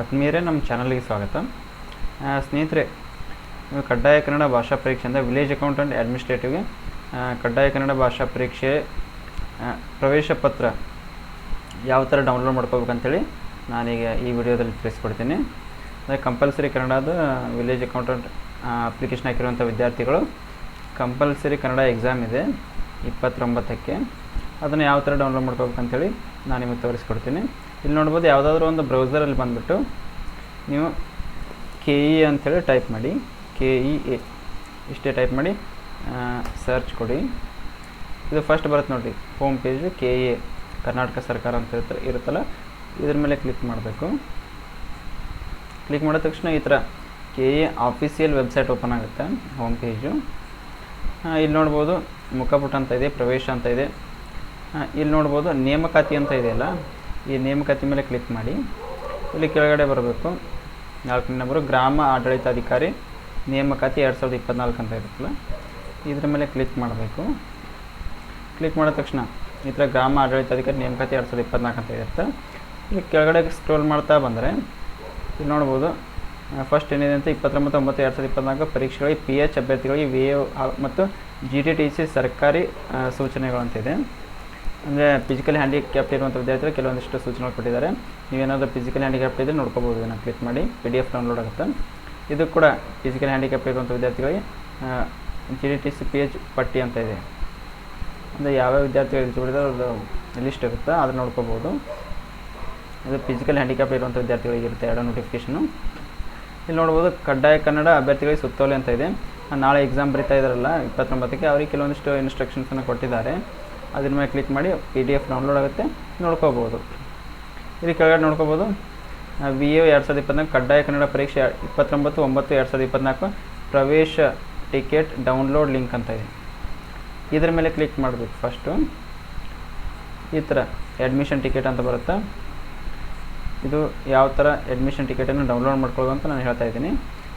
ಆತ್ಮೀಯರೇ, ನಮ್ಮ ಚಾನಲ್ಗೆ ಸ್ವಾಗತ. ಸ್ನೇಹಿತರೆ, ಕಡ್ಡಾಯ ಕನ್ನಡ ಭಾಷಾ ಪರೀಕ್ಷೆಯಿಂದ ವಿಲೇಜ್ ಅಕೌಂಟೆಂಟ್ ಅಡ್ಮಿನಿಸ್ಟ್ರೇಟಿವ್ಗೆ ಕಡ್ಡಾಯ ಕನ್ನಡ ಭಾಷಾ ಪರೀಕ್ಷೆ ಪ್ರವೇಶ ಪತ್ರ ಯಾವ ಥರ ಡೌನ್ಲೋಡ್ ಮಾಡ್ಕೋಬೇಕಂತೇಳಿ ನಾನೀಗ ಈ ವಿಡಿಯೋದಲ್ಲಿ ತಿಳಿಸ್ಕೊಡ್ತೀನಿ. ಅದೇ ಕಂಪಲ್ಸರಿ ಕನ್ನಡದ ವಿಲೇಜ್ ಅಕೌಂಟೆಂಟ್ ಅಪ್ಲಿಕೇಶನ್ ಹಾಕಿರುವಂಥ ವಿದ್ಯಾರ್ಥಿಗಳು ಕಂಪಲ್ಸರಿ ಕನ್ನಡ ಎಕ್ಸಾಮ್ ಇದೆ 29ಕ್ಕೆ. ಅದನ್ನು ಯಾವ ಥರ ಡೌನ್ಲೋಡ್ ಮಾಡ್ಕೋಬೇಕಂತೇಳಿ ನಾನು ನಿಮಗೆ ತೋರಿಸ್ಕೊಡ್ತೀನಿ. ಇಲ್ಲಿ ನೋಡ್ಬೋದು, ಯಾವುದಾದ್ರೂ ಒಂದು ಬ್ರೌಸರಲ್ಲಿ ಬಂದುಬಿಟ್ಟು ನೀವು KE ಅಂಥೇಳಿ ಟೈಪ್ ಮಾಡಿ, KEA ಇಷ್ಟೇ ಟೈಪ್ ಮಾಡಿ ಸರ್ಚ್ ಕೊಡಿ. ಇದು ಫಸ್ಟ್ ಬರುತ್ತೆ ನೋಡಿರಿ, ಹೋಮ್ ಪೇಜು KEA ಕರ್ನಾಟಕ ಸರ್ಕಾರ ಅಂತ ಇರುತ್ತಲ್ಲ, ಇದ್ರ ಮೇಲೆ ಕ್ಲಿಕ್ ಮಾಡಬೇಕು. ಕ್ಲಿಕ್ ಮಾಡಿದ ತಕ್ಷಣ ಈ ಥರ KEA ಆಫೀಸಿಯಲ್ ವೆಬ್ಸೈಟ್ ಓಪನ್ ಆಗುತ್ತೆ, ಹೋಮ್ ಪೇಜು. ಇಲ್ಲಿ ನೋಡ್ಬೋದು ಮುಖಪುಟ ಅಂತ ಇದೆ, ಪ್ರವೇಶ ಅಂತ ಇದೆ. ಇಲ್ಲಿ ನೋಡ್ಬೋದು ನೇಮಕಾತಿ ಅಂತ ಇದೆಯಲ್ಲ, ಈ ನೇಮಕಾತಿ ಮೇಲೆ ಕ್ಲಿಕ್ ಮಾಡಿ. ಇಲ್ಲಿ ಕೆಳಗಡೆ ಬರಬೇಕು 4ನೇ ನಂಬರು, ಗ್ರಾಮ ಆಡಳಿತಾಧಿಕಾರಿ ನೇಮಕಾತಿ 2024 ಅಂತ ಇರುತ್ತಲ್ಲ, ಇದ್ರ ಮೇಲೆ ಕ್ಲಿಕ್ ಮಾಡಬೇಕು. ಕ್ಲಿಕ್ ಮಾಡಿದ ತಕ್ಷಣ ಈ ಥರ ಗ್ರಾಮ ಆಡಳಿತಾಧಿಕಾರಿ ನೇಮಕಾತಿ 2024 ಅಂತ ಇರುತ್ತೆ. ಇಲ್ಲಿ ಕೆಳಗಡೆ ಸ್ಕ್ರೋಲ್ ಮಾಡ್ತಾ ಬಂದರೆ ಇಲ್ಲಿ ನೋಡ್ಬೋದು, ಫಸ್ಟ್ ಏನಿದೆ ಅಂತ 29/9/2024 ಪರೀಕ್ಷೆಗಳಿಗೆ PH ಅಭ್ಯರ್ಥಿಗಳಿಗೆ VA ಮತ್ತು GTTC ಸರ್ಕಾರಿ ಸೂಚನೆಗಳಂತಿದೆ. ಅಂದರೆ ಫಿಸಿಕಲಿ ಹ್ಯಾಂಡಿಕ್ಯಾಪ್ಟ್ ಇರುವಂಥ ವಿದ್ಯಾರ್ಥಿಗಳು ಕೆಲವೊಂದಿಷ್ಟು ಸೂಚನೆಗಳು ಕೊಟ್ಟಿದ್ದಾರೆ. ನೀವೇನಾದರೂ ಫಿಸಿಕಲಿ ಹ್ಯಾಂಡಿಕ್ಯಾಪ್ಟ್ ಇದ್ದರೆ ನೋಡ್ಕೋಬೋದು. ಇದನ್ನು ಕ್ಲಿಕ್ ಮಾಡಿ PDF ಡೌನ್ಲೋಡ್ ಆಗುತ್ತೆ. ಇದು ಕೂಡ ಫಿಸಿಕಲಿ ಹ್ಯಾಂಡಿಕ್ಯಾಪ್ಟ್ ಇರುವಂಥ ವಿದ್ಯಾರ್ಥಿಗಳಿಗೆ GTTC PH ಪಟ್ಟಿ ಅಂತ ಇದೆ. ಅಂದರೆ ಯಾವ್ಯಾವ ವಿದ್ಯಾರ್ಥಿಗಳು ಎಲಿಜಿಬಿಲಿದ್ದಾರೆ ಅದು ಲಿಸ್ಟ್ ಇರುತ್ತೆ, ಅದನ್ನು ನೋಡ್ಕೋಬೋದು. ಇದು ಫಿಸಿಕಲ್ ಹ್ಯಾಂಡಿಕ್ಯಾಪ್ಟ್ ಇರುವಂಥ ವಿದ್ಯಾರ್ಥಿಗಳಿಗೆ ಇರುತ್ತೆ ಎರಡು ನೋಟಿಫಿಕೇಷನು. ಇಲ್ಲಿ ನೋಡ್ಬೋದು ಕಡ್ಡಾಯ ಕನ್ನಡ ಅಭ್ಯರ್ಥಿಗಳಿಗೆ ಸುತ್ತೋಲೆ ಅಂತ ಇದೆ. ನಾಳೆ ಎಕ್ಸಾಮ್ ಬರೀತಾ ಇದ್ದಾರಲ್ಲ 29ಕ್ಕೆ, ಅವರಿಗೆ ಕೆಲವೊಂದಿಷ್ಟು ಇನ್ಸ್ಟ್ರಕ್ಷನ್ಸನ್ನು ಕೊಟ್ಟಿದ್ದಾರೆ. ಅದ್ರ ಮೇಲೆ ಕ್ಲಿಕ್ ಮಾಡಿ PDF ಡೌನ್ಲೋಡ್ ಆಗುತ್ತೆ, ನೋಡ್ಕೋಬೋದು. ಇಲ್ಲಿ ಕೆಳಗಡೆ ನೋಡ್ಕೋಬೋದು VA 2024 ಕಡ್ಡಾಯ ಕನ್ನಡ ಪರೀಕ್ಷೆ 29/9/2024 ಪ್ರವೇಶ ಟಿಕೆಟ್ ಡೌನ್ಲೋಡ್ ಲಿಂಕ್ ಅಂತ ಇದೆ. ಇದ್ರ ಮೇಲೆ ಕ್ಲಿಕ್ ಮಾಡಬೇಕು. ಫಸ್ಟು ಈ ಥರ ಅಡ್ಮಿಷನ್ ಟಿಕೆಟ್ ಅಂತ ಬರುತ್ತೆ. ಇದು ಯಾವ ಥರ ಅಡ್ಮಿಷನ್ ಟಿಕೆಟನ್ನು ಡೌನ್ಲೋಡ್ ಮಾಡ್ಕೊಳ್ಳೋದು ಅಂತ ನಾನು ಹೇಳ್ತಾ ಇದ್ದೀನಿ.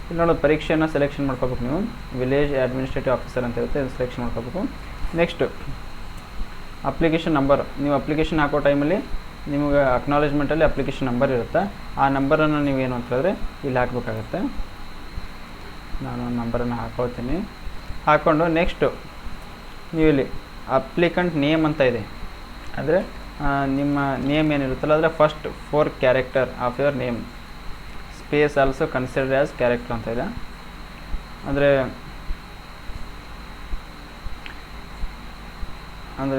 ಇಲ್ಲಿ ನೋಡೋದು ಪರೀಕ್ಷೆಯನ್ನು ಸೆಲೆಕ್ಷನ್ ಮಾಡ್ಕೋಬೇಕು. ನೀವು ವಿಲೇಜ್ ಅಡ್ಮಿನಿಸ್ಟ್ರೇಟಿವ್ ಆಫೀಸರ್ ಅಂತ ಇರುತ್ತೆ, ಇದು ಸೆಲೆಕ್ಷನ್ ಮಾಡ್ಕೋಬೇಕು. Next application number. ನೀವು ಅಪ್ಲಿಕೇಶನ್ ಹಾಕೋ ಟೈಮಲ್ಲಿ ನಿಮಗೆ ಅಕ್ನಾಲೇಜ್ಮೆಂಟಲ್ಲಿ ಅಪ್ಲಿಕೇಶನ್ ನಂಬರ್ ಇರುತ್ತೆ. ಆ ನಂಬರನ್ನು ನೀವೇನು ಅಂತ ಹೇಳಿದ್ರೆ ಇಲ್ಲಿ ಹಾಕಬೇಕಾಗತ್ತೆ. ನಾನು ನಂಬರನ್ನು ಹಾಕೋತೀನಿ. ಹಾಕ್ಕೊಂಡು ನೆಕ್ಸ್ಟು ನೀವು ಇಲ್ಲಿ ಅಪ್ಲಿಕಂಟ್ ನೇಮ್ ಅಂತ ಇದೆ. ಅಂದರೆ ನಿಮ್ಮ ನೇಮ್ ಏನಿರುತ್ತಲ್ಲ ಅದರ first 4 character of your name space also considered as character ಅಂತ ಇದೆ. ಅಂದರೆ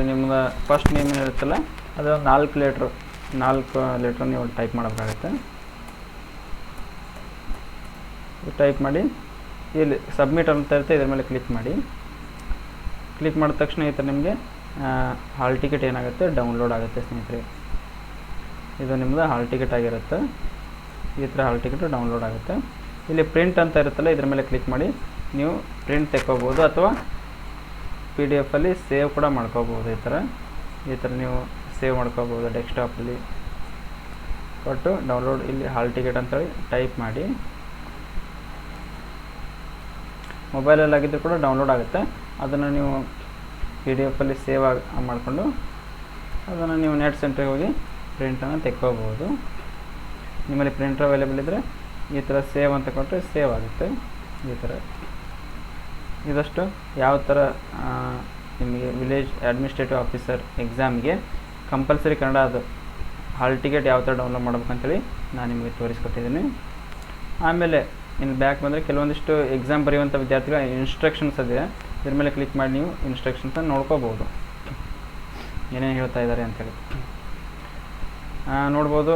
ನಿಮ್ಮದು ಫಸ್ಟ್ ನೇಮ್ ಏನಿರುತ್ತಲ್ಲ ಅದು 4 ಲೆಟ್ರ್ ನೀವು ಟೈಪ್ ಮಾಡಬೇಕಾಗತ್ತೆ. ಟೈಪ್ ಮಾಡಿ ಇಲ್ಲಿ ಸಬ್ಮಿಟ್ ಅಂತ ಇರುತ್ತೆ, ಇದ್ರ ಮೇಲೆ ಕ್ಲಿಕ್ ಮಾಡಿ. ಕ್ಲಿಕ್ ಮಾಡಿದ ತಕ್ಷಣ ಈ ಥರ ನಿಮಗೆ ಹಾಲ್ ಟಿಕೆಟ್ ಏನಾಗುತ್ತೆ ಡೌನ್ಲೋಡ್ ಆಗುತ್ತೆ. ಸ್ನೇಹಿತರೆ, ಇದು ನಿಮ್ಮದು ಹಾಲ್ ಟಿಕೆಟ್ ಆಗಿರುತ್ತೆ. ಈ ಥರ ಹಾಲ್ ಟಿಕೆಟು ಡೌನ್ಲೋಡ್ ಆಗುತ್ತೆ. ಇಲ್ಲಿ ಪ್ರಿಂಟ್ ಅಂತ ಇರುತ್ತಲ್ಲ, ಇದ್ರ ಮೇಲೆ ಕ್ಲಿಕ್ ಮಾಡಿ ನೀವು ಪ್ರಿಂಟ್ ತೆಕ್ಕೋಬೋದು ಅಥವಾ PDF ಸೇವ್ ಕೂಡ ಮಾಡ್ಕೋಬೋದು. ಈ ಥರ ನೀವು ಸೇವ್ ಮಾಡ್ಕೋಬೋದು. ಡೆಸ್ಕ್ಟಾಪಲ್ಲಿ ಕೊಟ್ಟು ಡೌನ್ಲೋಡ್ ಇಲ್ಲಿ ಹಾಲ್ ಟಿಕೆಟ್ ಅಂತೇಳಿ ಟೈಪ್ ಮಾಡಿ. ಮೊಬೈಲಲ್ಲಿ ಆಗಿದ್ದರೂ ಕೂಡ ಡೌನ್ಲೋಡ್ ಆಗುತ್ತೆ. ಅದನ್ನು ನೀವು PDF ಸೇವ್ ಮಾಡಿಕೊಂಡು ಅದನ್ನು ನೀವು ನೆಟ್ ಸೆಂಟ್ರಿಗೆ ಹೋಗಿ ಪ್ರಿಂಟನ್ನು ತೆಕ್ಕೋಬೋದು. ನಿಮ್ಮಲ್ಲಿ ಪ್ರಿಂಟರ್ ಅವೈಲೇಬಲ್ ಇದ್ದರೆ ಈ ಥರ ಸೇವ್ ಅಂತ ಕೊಟ್ಟರೆ ಸೇವ್ ಆಗುತ್ತೆ. ಈ ಥರ ಇದಷ್ಟು ಯಾವ ಥರ ನಿಮಗೆ ವಿಲೇಜ್ ಅಡ್ಮಿನಿಸ್ಟ್ರೇಟಿವ್ ಆಫೀಸರ್ ಎಕ್ಸಾಮ್ಗೆ ಕಂಪಲ್ಸರಿ ಕನ್ನಡ ಅದು ಹಾಲ್ ಟಿಕೆಟ್ ಯಾವ ಥರ ಡೌನ್ಲೋಡ್ ಮಾಡ್ಬೇಕಂತೇಳಿ ನಾನು ನಿಮಗೆ ತೋರಿಸ್ಕೊಟ್ಟಿದ್ದೀನಿ. ಆಮೇಲೆ ಇನ್ನು ಬ್ಯಾಕ್ ಬಂದರೆ ಕೆಲವೊಂದಿಷ್ಟು ಎಕ್ಸಾಮ್ ಬರೆಯುವಂಥ ವಿದ್ಯಾರ್ಥಿಗಳ ಇನ್ಸ್ಟ್ರಕ್ಷನ್ಸ್ ಇದೆ. ಇದ್ರ ಮೇಲೆ ಕ್ಲಿಕ್ ಮಾಡಿ ನೀವು ಇನ್ಸ್ಟ್ರಕ್ಷನ್ಸನ್ನು ನೋಡ್ಕೋಬೋದು, ಏನೇನು ಹೇಳ್ತಾ ಇದ್ದಾರೆ ಅಂಥೇಳಿ ನೋಡ್ಬೋದು.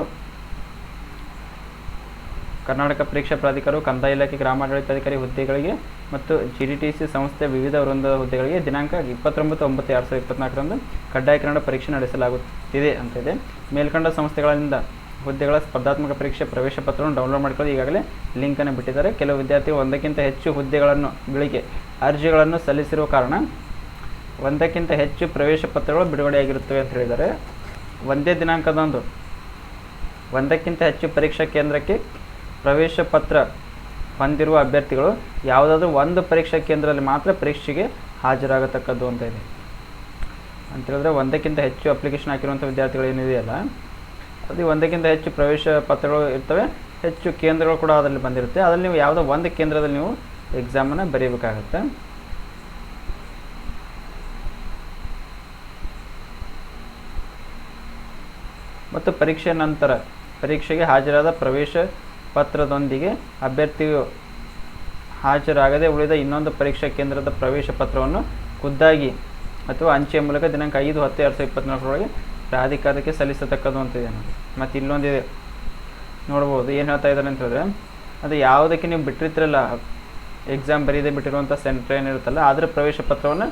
ಕರ್ನಾಟಕ ಪರೀಕ್ಷಾ ಪ್ರಾಧಿಕಾರವು ಕಂದಾಯ ಇಲಾಖೆ ಗ್ರಾಮಾಡಳಿತಾಧಿಕಾರಿ ಹುದ್ದೆಗಳಿಗೆ ಮತ್ತು GTTC ಸಂಸ್ಥೆಯ ವಿವಿಧ ವೃಂದದ ಹುದ್ದೆಗಳಿಗೆ ದಿನಾಂಕ 29/9/2024 ಕಡ್ಡಾಯ ಕನ್ನಡ ಪರೀಕ್ಷೆ ನಡೆಸಲಾಗುತ್ತಿದೆ ಅಂತ ಇದೆ. ಮೇಲ್ಕಂಡ ಸಂಸ್ಥೆಗಳಿಂದ ಹುದ್ದೆಗಳ ಸ್ಪರ್ಧಾತ್ಮಕ ಪರೀಕ್ಷೆ ಪ್ರವೇಶ ಪತ್ರವನ್ನು ಡೌನ್ಲೋಡ್ ಮಾಡಿಕೊಳ್ಳಿ ಈಗಾಗಲೇ ಲಿಂಕನ್ನು ಬಿಟ್ಟಿದ್ದಾರೆ. ಕೆಲವು ವಿದ್ಯಾರ್ಥಿಗಳು 1ಕ್ಕಿಂತ ಹೆಚ್ಚು ಹುದ್ದೆಗಳಿಗೆ ಅರ್ಜಿಗಳನ್ನು ಸಲ್ಲಿಸಿರುವ ಕಾರಣ 1ಕ್ಕಿಂತ ಹೆಚ್ಚು ಪ್ರವೇಶ ಪತ್ರಗಳು ಬಿಡುಗಡೆಯಾಗಿರುತ್ತವೆ ಅಂತ ಹೇಳಿದ್ದಾರೆ. ಒಂದೇ ದಿನಾಂಕದಂದು 1ಕ್ಕಿಂತ ಹೆಚ್ಚು ಪರೀಕ್ಷಾ ಕೇಂದ್ರಕ್ಕೆ ಪ್ರವೇಶ ಪತ್ರ ಹೊಂದಿರುವ ಅಭ್ಯರ್ಥಿಗಳು ಯಾವುದಾದ್ರೂ ಒಂದು ಪರೀಕ್ಷಾ ಕೇಂದ್ರದಲ್ಲಿ ಮಾತ್ರ ಪರೀಕ್ಷೆಗೆ ಹಾಜರಾಗತಕ್ಕದ್ದು ಅಂತ ಇದೆ. ಅಂತೇಳಿದ್ರೆ 1ಕ್ಕಿಂತ ಹೆಚ್ಚು ಅಪ್ಲಿಕೇಶನ್ ಹಾಕಿರುವಂಥ ವಿದ್ಯಾರ್ಥಿಗಳು ಏನಿದೆಯಲ್ಲ, ಅದು 1ಕ್ಕಿಂತ ಹೆಚ್ಚು ಪ್ರವೇಶ ಪತ್ರಗಳು ಇರ್ತವೆ. ಹೆಚ್ಚು ಕೇಂದ್ರಗಳು ಕೂಡ ಅದರಲ್ಲಿ ಬಂದಿರುತ್ತೆ. ಅದರಲ್ಲಿ ನೀವು ಯಾವುದೋ ಒಂದು ಕೇಂದ್ರದಲ್ಲಿ ನೀವು ಎಕ್ಸಾಮನ್ನು ಬರೀಬೇಕಾಗತ್ತೆ. ಮತ್ತು ಪರೀಕ್ಷೆ ನಂತರ ಪರೀಕ್ಷೆಗೆ ಹಾಜರಾದ ಪ್ರವೇಶ ಪತ್ರದೊಂದಿಗೆ ಅಭ್ಯರ್ಥಿಯು ಹಾಜರಾಗದೆ ಉಳಿದ ಇನ್ನೊಂದು ಪರೀಕ್ಷಾ ಕೇಂದ್ರದ ಪ್ರವೇಶ ಪತ್ರವನ್ನು ಖುದ್ದಾಗಿ ಅಥವಾ ಅಂಚೆಯ ಮೂಲಕ ದಿನಾಂಕ 5/10/2024 ಪ್ರಾಧಿಕಾರಕ್ಕೆ ಸಲ್ಲಿಸತಕ್ಕದ್ದು ಅಂತಿದೆ ನೋಡಿ. ಮತ್ತು ಇಲ್ಲೊಂದಿದೆ ನೋಡ್ಬೋದು, ಏನು ಹೇಳ್ತಾ ಇದ್ದಾರೆ ಅಂತ ಹೇಳಿದ್ರೆ, ಅದು ಯಾವುದಕ್ಕೆ ನೀವು ಬಿಟ್ಟಿರ್ತಿರಲ್ಲ ಎಕ್ಸಾಮ್ ಬರೀದೇ ಬಿಟ್ಟಿರುವಂಥ ಸೆಂಟ್ರ್ ಏನಿರುತ್ತಲ್ಲ ಅದರ ಪ್ರವೇಶ ಪತ್ರವನ್ನು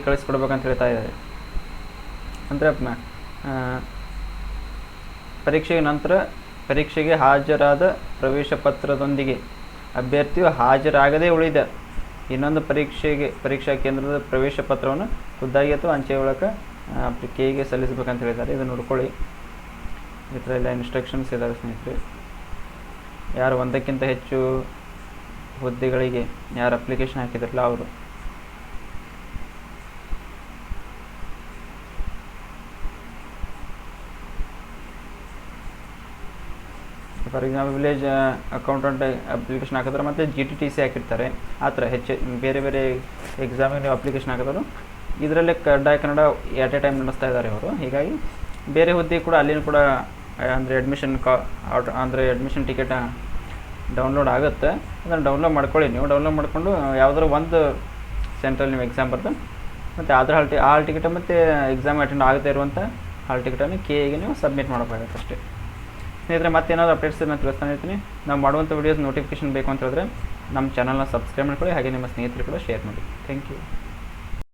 ಕಳಿಸ್ಕೊಡ್ಬೇಕಂತ ಹೇಳ್ತಾ ಇದ್ದಾರೆ. ಅಂದರೆ ಪರೀಕ್ಷೆಗೆ ನಂತರ ಪರೀಕ್ಷೆಗೆ ಹಾಜರಾದ ಪ್ರವೇಶ ಪತ್ರದೊಂದಿಗೆ ಅಭ್ಯರ್ಥಿಯು ಹಾಜರಾಗದೇ ಉಳಿದ ಇನ್ನೊಂದು ಪರೀಕ್ಷಾ ಕೇಂದ್ರದ ಪ್ರವೇಶ ಪತ್ರವನ್ನು ಖುದ್ದಾಗಿ ಅಥವಾ ಅಂಚೆ ಮೂಲಕ ಕೆಗೆ ಸಲ್ಲಿಸಬೇಕಂತ ಹೇಳಿದ್ದಾರೆ. ಇದು ನೋಡ್ಕೊಳ್ಳಿ, ಈ ಥರ ಎಲ್ಲ ಇನ್ಸ್ಟ್ರಕ್ಷನ್ಸ್ ಇದ್ದಾವೆ ಸ್ನೇಹಿತರೆ. ಯಾರು ಒಂದಕ್ಕಿಂತ ಹೆಚ್ಚು ಹುದ್ದೆಗಳಿಗೆ ಯಾರು ಅಪ್ಲಿಕೇಶನ್ ಹಾಕಿದ್ರಲ್ಲ ಅವರು. For example village accountant application ಹಾಕಿದ್ರೆ ಮತ್ತು GTTC ಹಾಕಿರ್ತಾರೆ. ಆ ಥರ ಬೇರೆ ಬೇರೆ ಎಕ್ಸಾಮಿಗೆ ನೀವು ಅಪ್ಲಿಕೇಶನ್ ಹಾಕಿದ್ರು ಇದರಲ್ಲೇ ಕಡ್ಡಾಯ ಕನ್ನಡ ಎಟ್ ಎ ಟೈಮ್ ನಡೆಸ್ತಾ ಇದ್ದಾರೆ ಅವರು. ಹೀಗಾಗಿ ಬೇರೆ ಹುದ್ದೆ ಕೂಡ ಅಲ್ಲಿನೂ ಕೂಡ ಅಂದರೆ ಅಡ್ಮಿಷನ್ ಟಿಕೆಟ್ ಡೌನ್ಲೋಡ್ ಆಗುತ್ತೆ. ಅದನ್ನು ಡೌನ್ಲೋಡ್ ಮಾಡ್ಕೊಳ್ಳಿ. ನೀವು ಡೌನ್ಲೋಡ್ ಮಾಡಿಕೊಂಡು ಯಾವುದಾದ್ರು ಒಂದು ಸೆಂಟ್ರಲ್ಲಿ ನೀವು ಎಕ್ಸಾಮ್ ಬರೆದು ಮತ್ತು ಅದರ ಹಾಲ್ ಟಿಕೆಟ್ ಮತ್ತು ಎಕ್ಸಾಮ್ ಅಟೆಂಡ್ ಆಗದೇ ಇರುವಂಥ ಹಾಲ್ ಟಿಕೆಟನ್ನು ಕೆಗೆ ನೀವು ಸಬ್ಮಿಟ್ ಮಾಡಬೇಕಾಗುತ್ತೆ ಅಷ್ಟೇ. ಸ್ನೇಹಿತರೆ, ಮತ್ತೇನಾದರೂ ಅಪ್ಡೇಟ್ಸ್ ನಾನು ತಿಳಿಸ್ತಾನೆ ಇರ್ತೀನಿ. ನಾವು ಮಾಡುವಂಥ ವೀಡಿಯೋಸ್ ನೋಟಿಫಿಕೇಷನ್ ಬೇಕು ಅಂತ ಹೇಳಿದ್ರೆ ನಮ್ಮ ಚಾನಲ್ನ ಸಬ್ಸ್ಕ್ರೈಬ್ ಮಾಡ್ಕೊಳ್ಳಿ, ಹಾಗೆ ನಿಮ್ಮ ಸ್ನೇಹಿತರು ಕೂಡ ಶೇರ್ ಮಾಡಿ. Thank you.